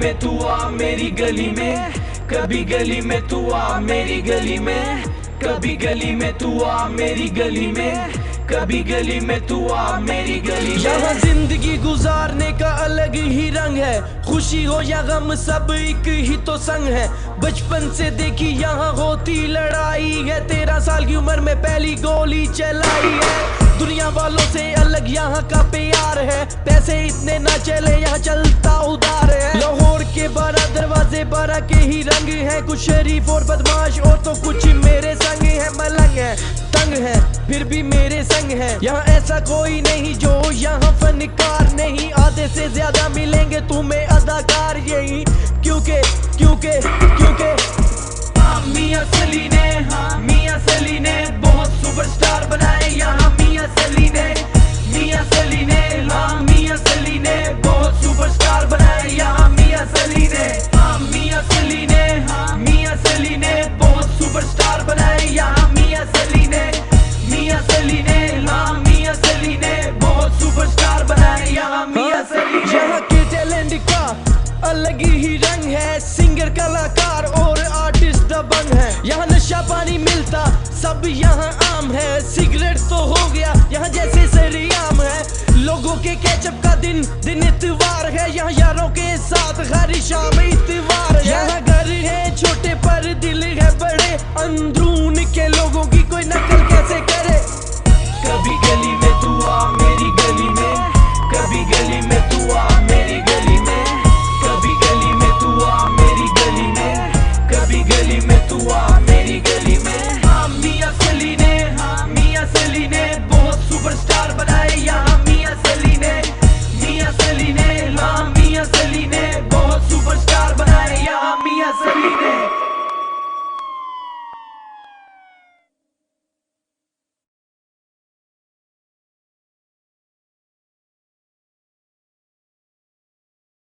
में तू आ मेरी गली में, कभी गली में तू आ मेरी गली में, कभी गली में तू आ मेरी गली में, कभी गली में तू आ मेरी गली में। यहाँ जिंदगी गुजारने का अलग ही रंग है, खुशी हो या गम सब एक ही तो संग है। बचपन से देखी यहाँ होती लड़ाई है, 13 साल की उम्र में पहली गोली चलाई है। दुनिया वालों से अलग यहाँ का प्यार है, पैसे इतने ना चले यहाँ चलता उधार है। लाहौर के 12 दरवाजे 12 के ही रंग है, कुछ शरीफ और बदमाश और तो कुछ मेरे संग है। मलंग है तंग है फिर भी मेरे संग है, यहाँ ऐसा कोई नहीं जो यहाँ फनकार नहीं। आधे से ज्यादा मिलेंगे तुम्हें अदाकार यही, क्योंकि क्योंकि क्योंकि मियां सली ने, हाँ मियां सली ने बहुत सुपरस्टार बनाए यहाँ। मियां सली ने, मियां सली ने, हाँ मियां सली ने बहुत सुपरस्टार बनाए यहाँ। मियां सली ने, हाँ मियां सली ने, हाँ मियां सली ने बहुत सुपरस्टार बनाए यहाँ। मियां सली ने, मियां सली ने, हाँ मियां सली ने बहुत सुपरस्टार बनाए यहाँ। मियां सली ने, यहाँ के टैलेंट का अलग ही रंग है, सिंगर कलाकार और आर्टिस्ट दबंग है। यहाँ नशा पानी मिलता सब यहाँ आम है, सिगरेट तो हो गया यहाँ जैसे सरेआम है। लोगों के कैचअप का दिन दिन इतवार है, यहाँ यारों के साथ हर शाम इतवार